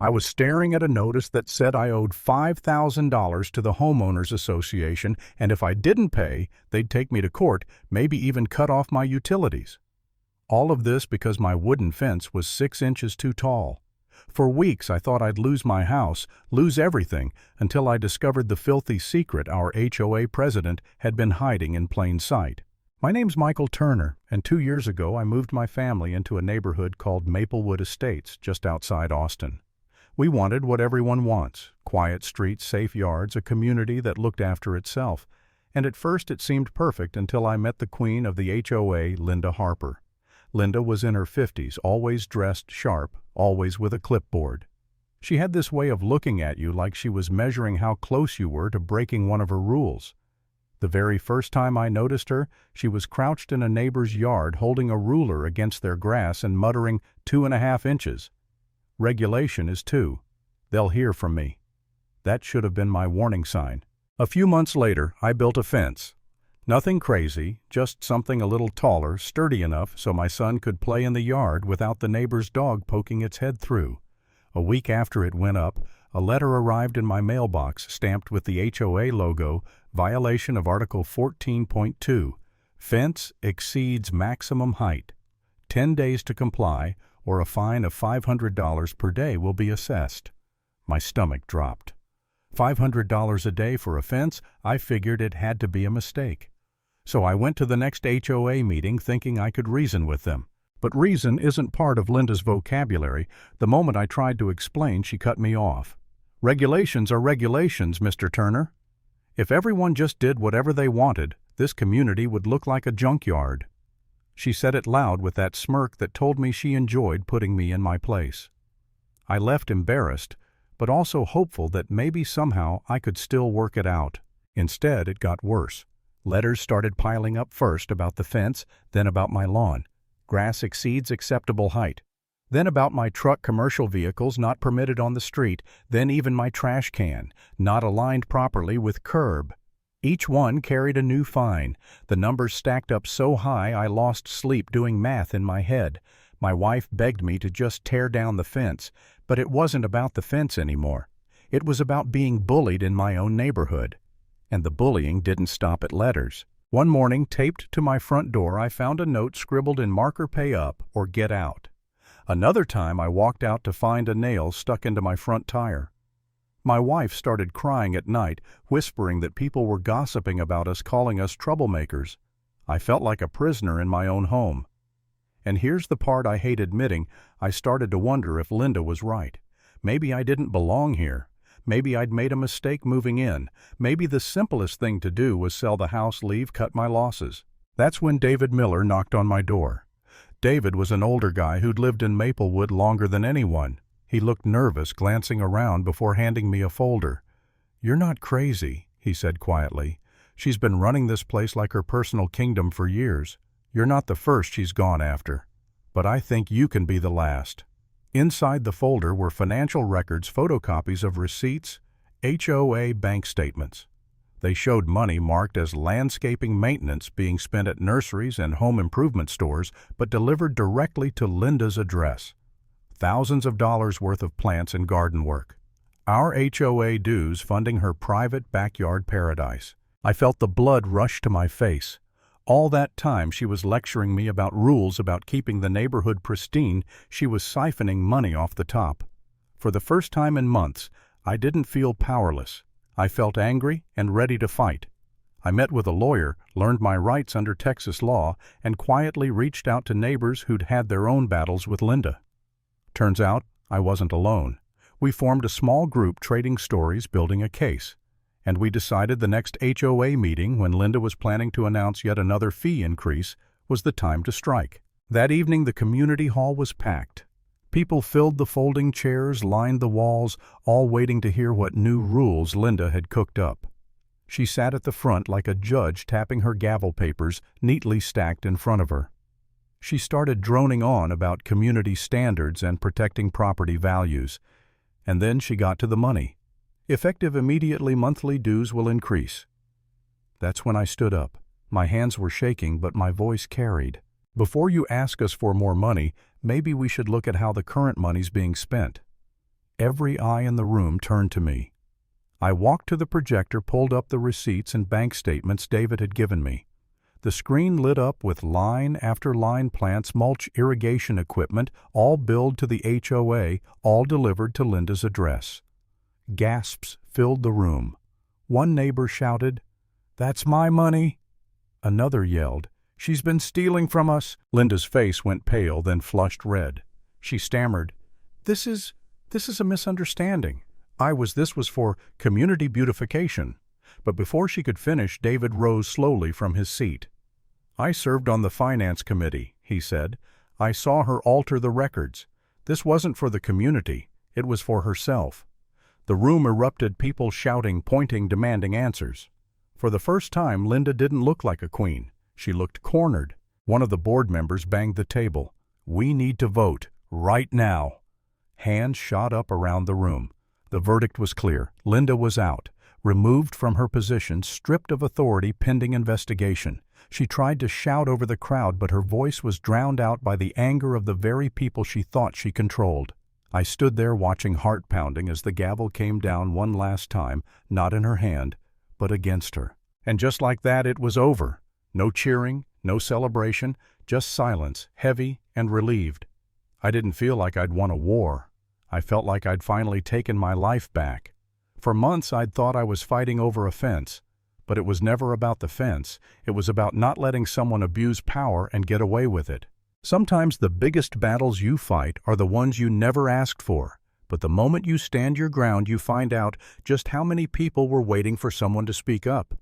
I was staring at a notice that said I owed $5,000 to the homeowners association, and if I didn't pay, they'd take me to court, maybe even cut off my utilities. All of this because my wooden fence was 6 inches too tall. For weeks I thought I'd lose my house, lose everything, until I discovered the filthy secret our HOA president had been hiding in plain sight. My name's Michael Turner, and 2 years ago I moved my family into a neighborhood called Maplewood Estates, just outside Austin. We wanted what everyone wants: quiet streets, safe yards, a community that looked after itself. And at first it seemed perfect until I met the queen of the HOA, Linda Harper. Linda was in her 50s, always dressed sharp, always with a clipboard. She had this way of looking at you like she was measuring how close you were to breaking one of her rules. The very first time I noticed her, she was crouched in a neighbor's yard holding a ruler against their grass and muttering 2.5 inches. Regulation is 2. They'll hear from me. That should have been my warning sign. A few months later, I built a fence. Nothing crazy, just something a little taller, sturdy enough so my son could play in the yard without the neighbor's dog poking its head through. A week after it went up, a letter arrived in my mailbox stamped with the HOA logo, violation of Article 14.2. Fence exceeds maximum height. 10 days to comply, or a fine of $500 per day will be assessed. My stomach dropped. $500 a day for a fence? I figured it had to be a mistake. So I went to the next HOA meeting thinking I could reason with them. But reason isn't part of Linda's vocabulary. The moment I tried to explain, she cut me off. Regulations are regulations, Mr. Turner. If everyone just did whatever they wanted, this community would look like a junkyard. She said it loud with that smirk that told me she enjoyed putting me in my place. I left embarrassed, but also hopeful that maybe somehow I could still work it out. Instead, it got worse. Letters started piling up, first about the fence, then about my lawn. Grass exceeds acceptable height. Then about my truck commercial vehicles not permitted on the street, then even my trash can, not aligned properly with curb. Each one carried a new fine. The numbers stacked up so high I lost sleep doing math in my head. My wife begged me to just tear down the fence, but it wasn't about the fence anymore. It was about being bullied in my own neighborhood. And the bullying didn't stop at letters. One morning, taped to my front door, I found a note scribbled in marker "Pay up" or "Get out." Another time I walked out to find a nail stuck into my front tire. My wife started crying at night, whispering that people were gossiping about us, calling us troublemakers. I felt like a prisoner in my own home. And here's the part I hate admitting: I started to wonder if Linda was right. Maybe I didn't belong here. Maybe I'd made a mistake moving in. Maybe the simplest thing to do was sell the house, leave, cut my losses. That's when David Miller knocked on my door. David was an older guy who'd lived in Maplewood longer than anyone. He looked nervous, glancing around before handing me a folder. "You're not crazy," he said quietly. "She's been running this place like her personal kingdom for years. You're not the first she's gone after. But I think you can be the last." Inside the folder were financial records, photocopies of receipts, HOA bank statements. They showed money marked as landscaping maintenance being spent at nurseries and home improvement stores, but delivered directly to Linda's address. Thousands of dollars worth of plants and garden work. Our HOA dues funding her private backyard paradise. I felt the blood rush to my face. All that time she was lecturing me about rules about keeping the neighborhood pristine. She was siphoning money off the top. For the first time in months, I didn't feel powerless. I felt angry and ready to fight. I met with a lawyer, learned my rights under Texas law, and quietly reached out to neighbors who'd had their own battles with Linda. Turns out I wasn't alone. We formed a small group trading stories, building a case. And we decided the next HOA meeting, when Linda was planning to announce yet another fee increase, was the time to strike. That evening the community hall was packed. People filled the folding chairs, lined the walls, all waiting to hear what new rules Linda had cooked up. She sat at the front like a judge, tapping her gavel papers neatly stacked in front of her. She started droning on about community standards and protecting property values. And then she got to the money. Effective immediately, monthly dues will increase. That's when I stood up. My hands were shaking, but my voice carried. Before you ask us for more money, maybe we should look at how the current money's being spent. Every eye in the room turned to me. I walked to the projector, pulled up the receipts and bank statements David had given me. The screen lit up with line after line plants, mulch, irrigation equipment, all billed to the HOA, all delivered to Linda's address. Gasps filled the room. One neighbor shouted, "That's my money." Another yelled, "She's been stealing from us." Linda's face went pale, then flushed red. She stammered, This is a misunderstanding. This was for community beautification." But before she could finish, David rose slowly from his seat. "I served on the finance committee," he said. "I saw her alter the records. This wasn't for the community. It was for herself." The room erupted, people shouting, pointing, demanding answers. For the first time, Linda didn't look like a queen. She looked cornered. One of the board members banged the table. "We need to vote, right now." Hands shot up around the room. The verdict was clear. Linda was out, removed from her position, stripped of authority pending investigation. She tried to shout over the crowd, but her voice was drowned out by the anger of the very people she thought she controlled. I stood there watching, heart pounding, as the gavel came down one last time, not in her hand, but against her. And just like that, it was over. No cheering, no celebration, just silence, heavy and relieved. I didn't feel like I'd won a war. I felt like I'd finally taken my life back. For months I'd thought I was fighting over a fence, but it was never about the fence. It was about not letting someone abuse power and get away with it. Sometimes the biggest battles you fight are the ones you never asked for, but the moment you stand your ground, you find out just how many people were waiting for someone to speak up.